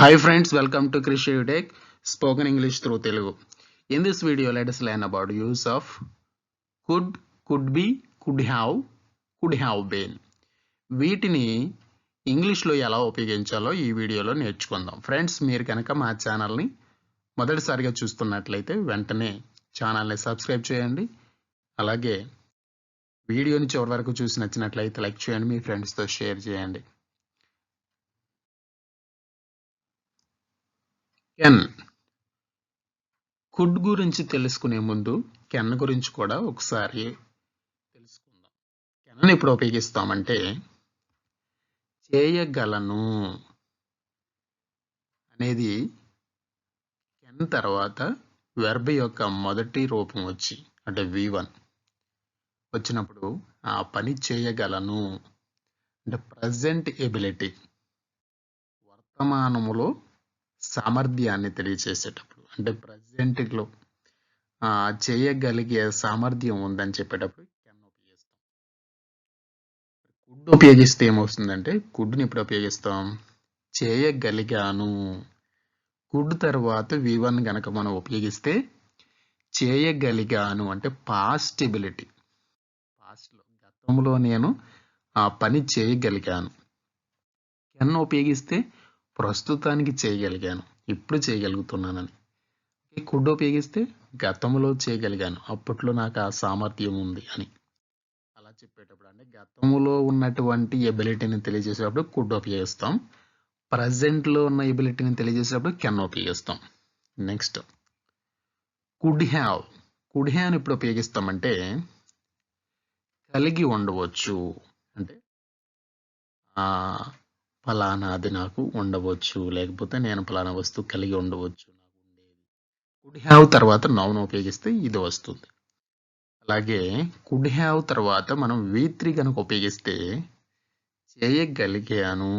Hi friends, welcome to Krish Tech, spoken English through Telugu. In this video, let us learn about use of could be, could have been. వీటిని ఇంగ్లీష్లో ఎలా ఉపయోగించాలో ఈ వీడియోలో నేర్చుకుందాం. Friends, మీరు కనుక మా ఛానల్ని మొదటిసారిగా చూస్తున్నట్లయితే వెంటనే ఛానల్ని సబ్స్క్రైబ్ చేయండి. అలాగే వీడియోని చివరి వరకు చూసి నచ్చినట్లయితే లైక్ చేయండి, మీ ఫ్రెండ్స్తో షేర్ చేయండి. కెన్ కుడ్ గురించి తెలుసుకునే ముందు కెన్ గురించి కూడా ఒకసారి తెలుసుకుందాం. కెన్ ఎప్పుడు ఉపయోగిస్తామంటే చేయగలను అనేది కెన్ తర్వాత వెర్బ్ యొక్క మొదటి రూపం వచ్చి అంటే V1 వచ్చినప్పుడు ఆ పని చేయగలను అంటే ప్రజెంట్ ఎబిలిటీ వర్తమానములో సామర్థ్యాన్ని తెలియచేసేటప్పుడు అంటే ప్రజెంట్లో చేయగలిగే సామర్థ్యం ఉందని చెప్పేటప్పుడు కెన్ ఉపయోగిస్తాం. కుడ్ ఉపయోగిస్తే ఏమవుతుందంటే కుడ్ని ఎప్పుడు ఉపయోగిస్తాం? చేయగలిగాను. కుడ్ తర్వాత V1 గనక మనం ఉపయోగిస్తే చేయగలిగాను అంటే పాస్ట్ ఎబిలిటీ, పాస్ట్లో గతంలో నేను ఆ పని చేయగలిగాను. కెన్ ఉపయోగిస్తే ప్రస్తుతానికి చేయగలిగాను, ఇప్పుడు చేయగలుగుతున్నానని. కుడ్ ఉపయోగిస్తే గతంలో చేయగలిగాను, అప్పట్లో నాకు ఆ సామర్థ్యం ఉంది అని అలా చెప్పేటప్పుడు అంటే గతంలో ఉన్నటువంటి ఎబిలిటీని తెలియజేసేటప్పుడు కుడ్ ఉపయోగిస్తాం. ప్రజెంట్లో ఉన్న ఎబిలిటీని తెలియజేసేటప్పుడు కెన్ ఉపయోగిస్తాం. Next could have. Could have ఇప్పుడు ఉపయోగిస్తామంటే కలిగి ఉండవచ్చు అంటే ఫలానాది నాకు ఉండవచ్చు, లేకపోతే నేను ఫలానా వస్తువు కలిగి ఉండవచ్చు, నాకు ఉండేది. కుడ్ హ్యావ్ తర్వాత నౌన్ ఉపయోగిస్తే ఇది వస్తుంది. అలాగే కుడ్ హ్యావ్ తర్వాత మనం V3 కనుక ఉపయోగిస్తే చేయగలిగాను,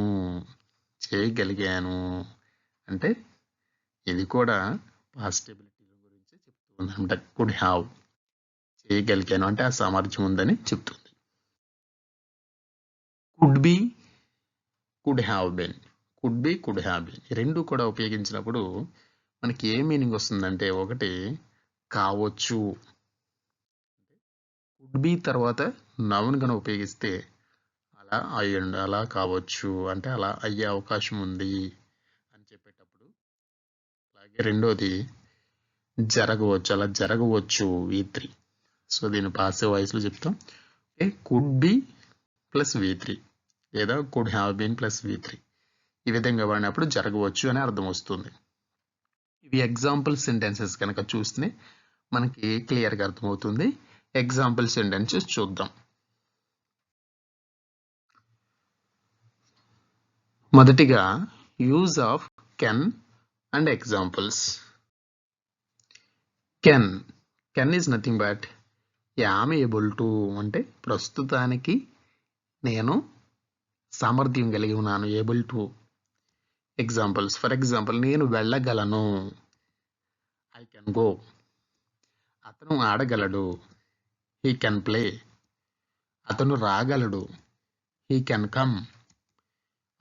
చేయగలిగాను అంటే ఇది కూడా పాసిబిలిటీ గురించి చెప్తుంది అనమాట. కుడ్ హ్యావ్ చేయగలిగాను అంటే ఆ సామర్థ్యం ఉందని చెప్తుంది. Could be, could have been. Could be, could have been రెండు కూడా ఉపయోగించినప్పుడు మనకి ఏ మీనింగ్ వస్తుందంటే ఒకటి కావచ్చు. కుడ్ బి తర్వాత నౌన్ కనుక ఉపయోగిస్తే అలా అయ్యండి, అలా కావచ్చు అంటే అలా అయ్యే అవకాశం ఉంది అని చెప్పేటప్పుడు. అలాగే రెండోది జరగవచ్చు, అలా జరగవచ్చు V3. సో దీన్ని పాసివ్ వాయిస్లో చెప్తాం. కుడ్ బి ప్లస్ V3 లేదా could have been plus V3 ఈ విధంగా వాడినప్పుడు జరగవచ్చు అని అర్థం వస్తుంది. ఇవి ఎగ్జాంపుల్ సెంటెన్సెస్ కనుక చూస్తే మనకి క్లియర్గా అర్థమవుతుంది. ఎగ్జాంపుల్ సెంటెన్సెస్ చూద్దాం. మొదటిగా use of can and examples. Can is nothing but yam able to అంటే ప్రస్తుతానికి నేను సామర్థ్యం కలిగి ఉన్నాను, able to. Examples, for example నేను వెళ్ళగలను, ఐ కెన్ గో. అతను ఆడగలడు, హీ కెన్ ప్లే. అతను రాగలడు, హీ కెన్ కమ్.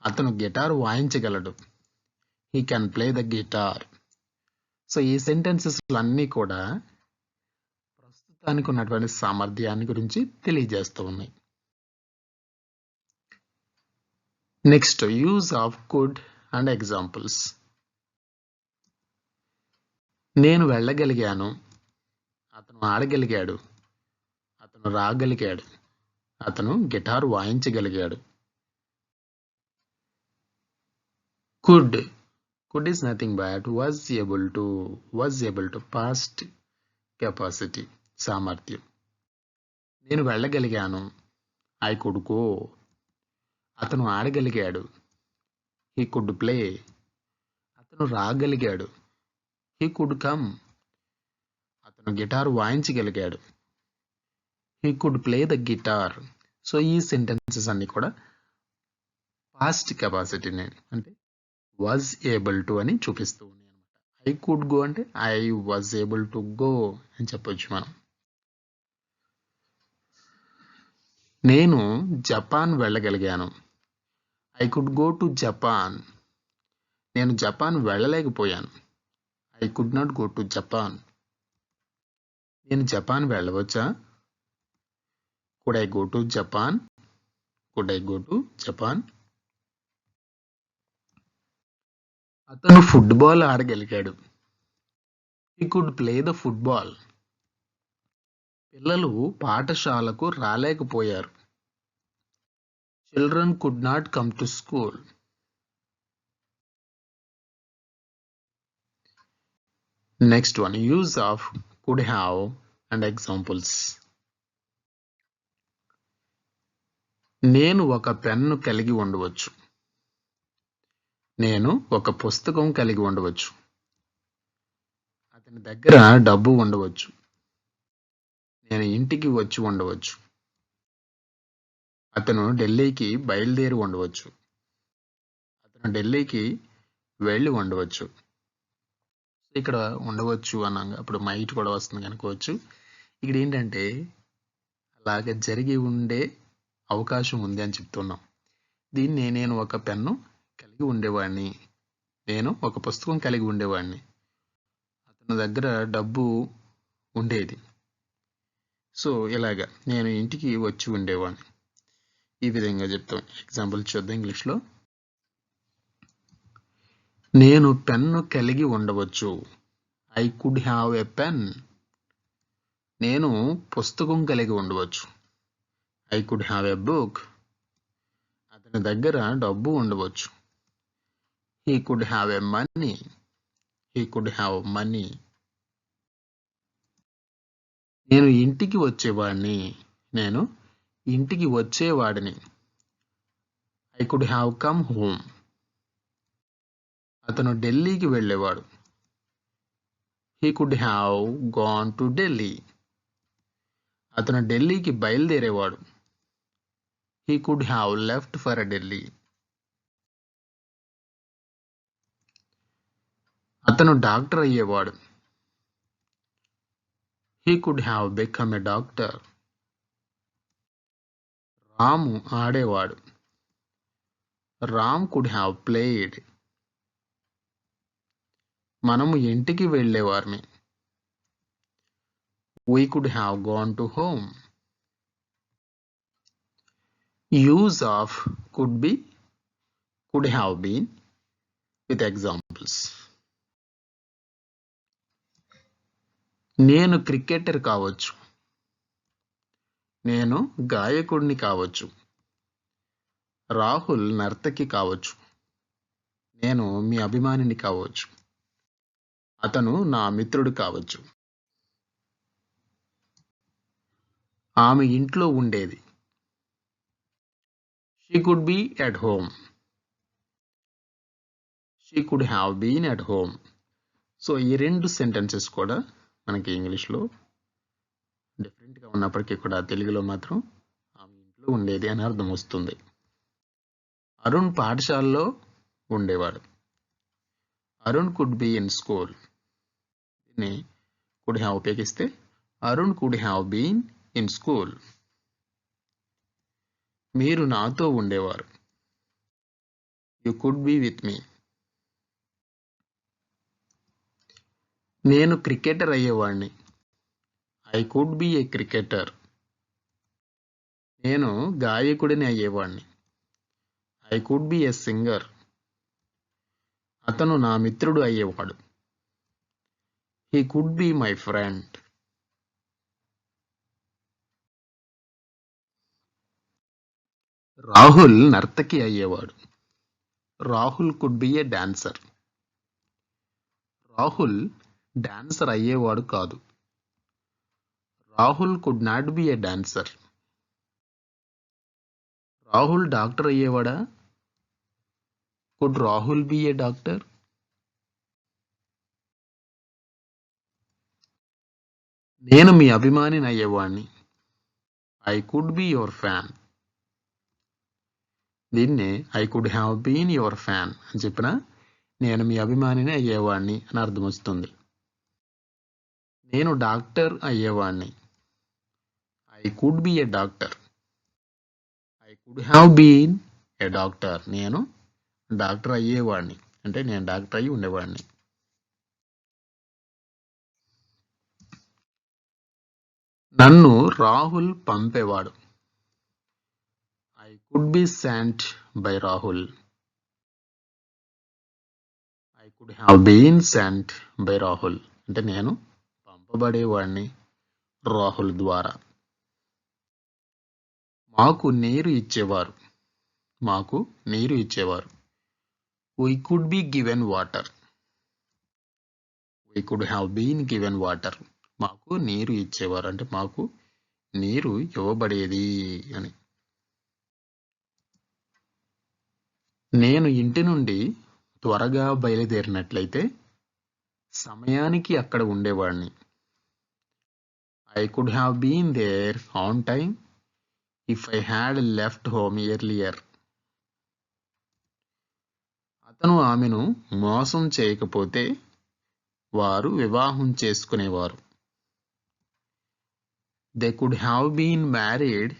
అతను గిటార్ వాయించగలడు, he can play the guitar. So ఈ సెంటెన్సెస్ అన్నీ కూడా ప్రస్తుతానికి ఉన్నటువంటి సామర్థ్యాన్ని గురించి తెలియజేస్తూ ఉన్నాయి. Next use of could and examples. నేను వెళ్ళగలిగాను, అతను ఆడగలిగాడు, అతను రాగలిగాడు, అతను గిటార్ వాయించగలిగాడు. Could is nothing but was able to past capacity సామర్థ్యం. నేను వెళ్ళగలిగాను, ఐ కుడ్ గో. అతను ఆడగలిగాడు, హీ కుడ్ ప్లే. అతను రాగలిగాడు, హీ కుడ్ కమ్. అతను గిటార్ వాయించగలిగాడు, he could play the guitar. So ఈ సెంటెన్సెస్ అన్ని కూడా పాస్ట్ కెపాసిటీని అంటే వాజ్ ఏబుల్ టు అని చూపిస్తూ ఉన్నాయి అనమాట. ఐ కుడ్ గో అంటే I was able to go అని చెప్పొచ్చు మనం. నేను జపాన్ వెళ్ళగలిగాను, I could go to Japan. నేను జపాన్ వెళ్ళలేకపోయాను. I could not go to Japan. నేను జపాన్ వెళ్ళవచ్చా? Could I go to Japan? Could I go to Japan? అతను ఫుట్బాల్ ఆడగలిగాడు. He could play the football. పిల్లలు పాఠశాలకు రాలేకపోయారు. Children could not come to school. Next one, use of could have and examples. నేను ఒక pen కలిగి ఉండవచ్చు. నేను ఒక పుస్తకం కలిగి ఉండవచ్చు. అతని దగ్గర డబ్బు ఉండవచ్చు. నేను ఇంటికి వచ్చి ఉండవచ్చు. అతను ఢిల్లీకి బయలుదేరి ఉండవచ్చు. అతను ఢిల్లీకి వెళ్ళి ఉండవచ్చు. ఇక్కడ ఉండవచ్చు అన్నాక అప్పుడు మైట్ కూడా వస్తుంది కనుకోవచ్చు. ఇక్కడ ఏంటంటే అలాగ జరిగి ఉండే అవకాశం ఉంది అని చెప్తున్నాం. దీన్ని నేను ఒక పెన్ను కలిగి ఉండేవాడిని, నేను ఒక పుస్తకం కలిగి ఉండేవాడిని, అతని దగ్గర డబ్బు ఉండేది. సో ఇలాగా నేను ఇంటికి వచ్చి ఉండేవాడిని. ఈ విధంగా చెప్తాం. ఎగ్జాంపుల్ చూద్దాం ఇంగ్లీష్లో. నేను పెన్ను కలిగి ఉండవచ్చు. I could have a pen. నేను పుస్తకం కలిగి ఉండవచ్చు. I could have a book. అతని దగ్గర డబ్బు ఉండవచ్చు. He could have a money. He could have money. నేను ఇంటికి వచ్చేవాడిని. నేను ఇంటికి వచ్చేవాడిని. I could have come home. అతను ఢిల్లీకి వెళ్ళేవాడు. He could have gone to Delhi. అతను ఢిల్లీకి బయలుదేరేవాడు. He could have left for Delhi. అతను డాక్టర్ అయ్యేవాడు. He could have become a doctor. రాము ఆడేవాడు. Ram could have played. మనము ఇంటికి వెళ్ళేవారిని. We could have gone to home. Use of could be, could have been with examples. నేను క్రికెటర్ కావచ్చు. నేను గాయకుడిని కావచ్చు. రాహుల్ నర్తకి కావచ్చు. నేను మీ అభిమానిని కావచ్చు. అతను నా మిత్రుడు కావచ్చు. ఆమె ఇంట్లో ఉండేది. She could be at home. She could have been at home. So ఈ రెండు సెంటెన్సెస్ కూడా మనకి ఇంగ్లీష్లో డిఫరెంట్గా ఉన్నప్పటికీ కూడా తెలుగులో మాత్రం ఆమె ఇంట్లో ఉండేది అని అర్థం వస్తుంది. అరుణ్ పాఠశాలలో ఉండేవాడు. Arun could be in school. దీన్ని కుడ్ హ్యావ్ ఉపయోగిస్తే Arun could have been in school. మీరు నాతో ఉండేవారు. You could be with me. నేను క్రికెటర్ అయ్యేవాడిని. I could be a cricketer. నేను గాయకుడిని అయ్యేవాడిని. I could be a singer. అతను నా మిత్రుడు అయ్యేవాడు. He could be my friend. Rahul నర్తకి అయ్యేవాడు. Rahul could be a dancer. Rahul dancer అయ్యేవాడు కాదు. Rahul could not be a dancer. Rahul doctor అయ్యేవాడా? Could Rahul be a doctor? నేను మీ అభిమానిని అయ్యేవాడిని. I could be your fan. దీన్నే I could have been your fan అని చెప్పిన నేను మీ అభిమానిని అయ్యేవాడిని అని అర్థం వస్తుంది. నేను డాక్టర్ అయ్యేవాడిని. I could be a doctor. I could have been a doctor. నేను డాక్టర్ అయ్యేవాడిని అంటే నేను డాక్టర్ అయి ఉండేవాడిని. నన్ను రాహుల్ పంపేవాడు. I could be sent by Rahul. I could have been sent by Rahul. అంటే నేను పంపబడేవాడిని రాహుల్ ద్వారా. మాకు నీరు ఇచ్చేవారు. మాకు నీరు ఇచ్చేవారు. We could be given water. We could have been given water. మాకు నీరు ఇచ్చేవారు అంటే మాకు నీరు ఇవ్వబడేది అని. నేను ఇంటి నుండి త్వరగా బయలుదేరినట్లయితే సమయానికి అక్కడ ఉండేవాడిని. I could have been there on time if I had left home earlier. అతను ఆమెను మోసం చేయకపోతే వారు వివాహం చేసుకునేవారు. They could have been married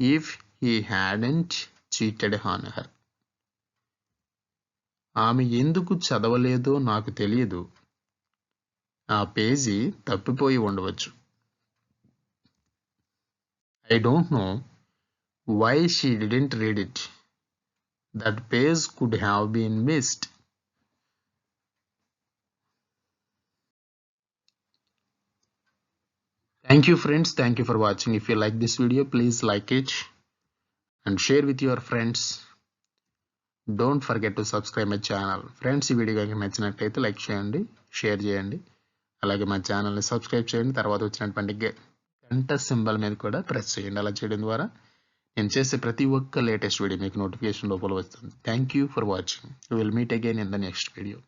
if he hadn't cheated on her. ఆమె ఎందుకు చదవలేదో నాకు తెలియదు. ఆ పేజీ తప్పిపోయి ఉండవచ్చు. I don't know why she didn't read it. That page could have been missed. Thank you friends. Thank you for watching. If you like this video, please like it and share with your friends. Don't forget to subscribe my channel. Friends, ఈ video కనుక నచ్చినట్లయితే like చేయండి, share చేయండి, అలాగే మా ఛానల్ని subscribe చేయండి. తర్వాత వచ్చినటువంటి గంట సింబల్ మీద కూడా ప్రెస్ చేయండి. అలా చేయడం ద్వారా నేను చేసే ప్రతి ఒక్క లేటెస్ట్ వీడియో మీకు నోటిఫికేషన్ లోపల వస్తుంది. Thank you for watching. We will meet again in the next video.